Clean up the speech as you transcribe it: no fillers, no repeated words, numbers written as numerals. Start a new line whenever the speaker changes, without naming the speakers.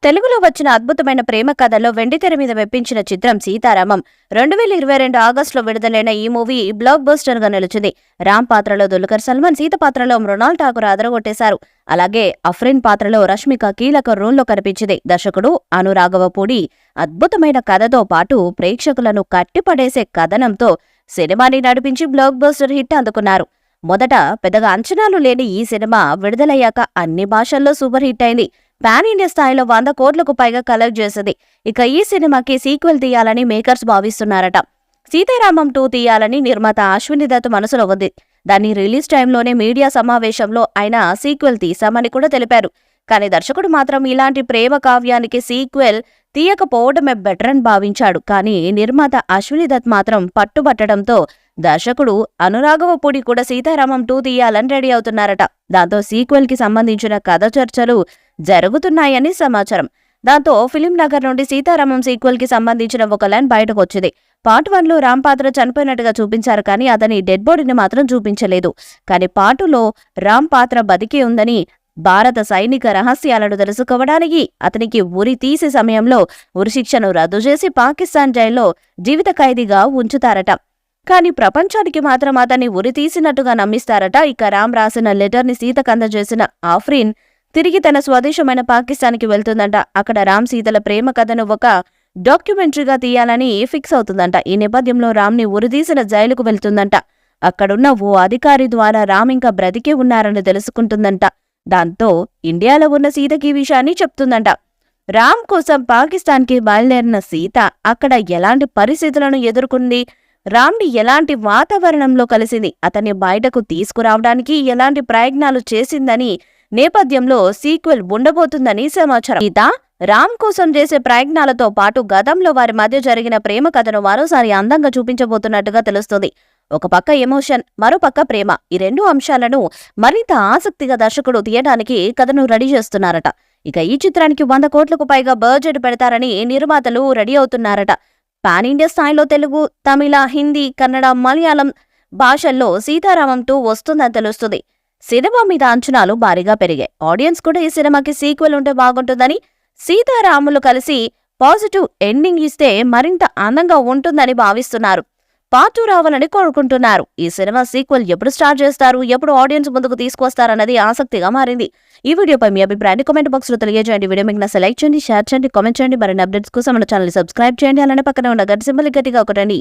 తెలుగులో వచ్చిన అద్భుతమైన ప్రేమ కథలో వెండితెర మీద మెప్పించిన చిత్రం సీతారామం. 2022 ఆగస్టులో విడుదలైన ఈ మూవీ బ్లాక్ బస్టర్ గా నిలిచింది. రామ్ పాత్రలో దుల్కర్ సల్మాన్, సీత పాత్రలో మృణాల్ ఠాకూర్ అదరగొట్టేశారు. అలాగే అఫ్రిన్ పాత్రలో రష్మిక కీలక రోల్లో కనిపించింది. దర్శకుడు అనురాఘవపూడి అద్భుతమైన కథతో పాటు ప్రేక్షకులను కట్టిపడేసే కథనంతో సినిమాని నడిపించి బ్లాక్ బస్టర్ హిట్ అందుకున్నారు. మొదట పెద్దగా అంచనాలు లేని ఈ సినిమా విడుదలయ్యాక అన్ని భాషల్లో సూపర్ హిట్ అయింది. పాన్ ఇండియా స్థాయిలో 100 కోట్లకు పైగా కలెక్ట్ చేసింది. ఇక ఈ సినిమాకి సీక్వెల్ తీయాలని మేకర్స్ భావిస్తున్నారట. సీతారామం 2 తీయాలని నిర్మాత అశ్విని దత్ మనసులో ఉంది. దాన్ని రిలీజ్ టైంలోనే మీడియా సమావేశంలో ఆయన సీక్వెల్ తీశామని కూడా తెలిపారు. కానీ దర్శకుడు మాత్రం ఇలాంటి ప్రేమ కావ్యానికి సీక్వెల్ తీయకపోవడమే బెటర్ అని భావించాడు. కానీ నిర్మాత అశ్విని దత్ మాత్రం పట్టుబట్టడంతో దర్శకుడు అనురాఘవపూడి కూడా సీతారామం 2 తీయాలని రెడీ అవుతున్నారట. దాంతో సీక్వెల్ కి సంబంధించిన కథ చర్చలు జరుగుతున్నాయని సమాచారం. దాంతో ఫిలిం నగర్ నుండి సీతారామం సీక్వెల్ కి సంబంధించిన ఒక లైన్ బయటకు వచ్చింది. పార్ట్ 1 లో రామ్ పాత్ర చనిపోయినట్టుగా చూపించారు, కానీ అతని డెడ్ బాడీని మాత్రం చూపించలేదు. కానీ పార్ట్ 2లో రామ్ పాత్ర బతికి ఉందని, భారత సైనిక రహస్యాలను తెలుసుకోవడానికి అతనికి ఉరి తీసే సమయంలో ఉరిశిక్షను రద్దు చేసి పాకిస్తాన్ జైల్లో జీవిత ఖైదీగా ఉంచుతారట. కానీ ప్రపంచానికి మాత్రం అతన్ని ఉరి తీసినట్టుగా నమ్మిస్తారట. ఇక రామ్ రాసిన లెటర్ ని సీతకు అందజేసిన ఆఫ్రిన్ తిరిగి తన స్వదేశమైన పాకిస్తాన్కి వెళ్తుందంట. అక్కడ రామ్ సీతల ప్రేమ కథను ఒక డాక్యుమెంటరీగా తీయాలని ఫిక్స్ అవుతుందంట. ఈ నేపథ్యంలో రామ్ ని ఉరితీసిన జైలుకు వెళ్తుందంట. అక్కడున్న ఓ అధికారి ద్వారా రామ్ ఇంకా బ్రతికే ఉన్నారని తెలుసుకుంటుందంట. దాంతో ఇండియాలో ఉన్న సీతకి ఈ విషయాన్ని చెప్తుందంట. రామ్ కోసం పాకిస్తాన్కి బయలుదేరిన సీత అక్కడ ఎలాంటి పరిస్థితులను ఎదుర్కొంది, రామ్ని ఎలాంటి వాతావరణంలో కలిసింది, అతన్ని బయటకు తీసుకురావడానికి ఎలాంటి ప్రయత్నాలు చేసిందని నేపథ్యంలో సీక్వెల్ ఉండబోతుందని సమాచారం. సీత రామ్ కోసం చేసే ప్రయత్నాలతో పాటు గతంలో వారి మధ్య జరిగిన ప్రేమ కథను మరోసారి అందంగా చూపించబోతున్నట్టుగా తెలుస్తుంది. ఒక పక్క ఎమోషన్, మరో పక్క ప్రేమ, ఈ రెండు అంశాలను మరింత ఆసక్తిగా దర్శకుడు తీయడానికి కథను రెడీ చేస్తున్నారట. ఇక ఈ చిత్రానికి 100 కోట్లకు పైగా బడ్జెట్ పెడతారని నిర్మాతలు రెడీ అవుతున్నారట. పాన్ ఇండియా స్థాయిలో తెలుగు, తమిళ, హిందీ, కన్నడ, మలయాళం భాషల్లో సీతారామం 2 వస్తుందని తెలుస్తుంది. సినిమా మీద అంచనాలు భారీగా పెరిగాయి. ఆడియన్స్ కూడా ఈ సినిమాకి సీక్వెల్ ఉంటే బాగుంటుందని, సీతారాములు కలిసి పాజిటివ్ ఎండింగ్ ఇస్తే మరింత అందంగా ఉంటుందని భావిస్తున్నారు. పార్ట్ 2 రావాలని కోరుకుంటున్నారు. ఈ సినిమా సీక్వెల్ ఎప్పుడు స్టార్ట్ చేస్తారు, ఎప్పుడు ఆడియన్స్ ముందుకు తీసుకొస్తారన్నది ఆసక్తిగా మారింది. ఈ వీడియోపై మీ అభిప్రాయాన్ని కామెంట్ బాక్స్ లో తెలియజేయండి. వీడియో మీకు లైక్ చేయండి, షేర్ చేయండి, కామెంట్ చేయండి. మరిన్ని అప్డేట్స్ కోసం మన ఛానల్ సబ్స్క్రైబ్ చేయండి. అలానే పక్కన ఉన్న గంట సింబల్ గట్టిగా ఒకటండి.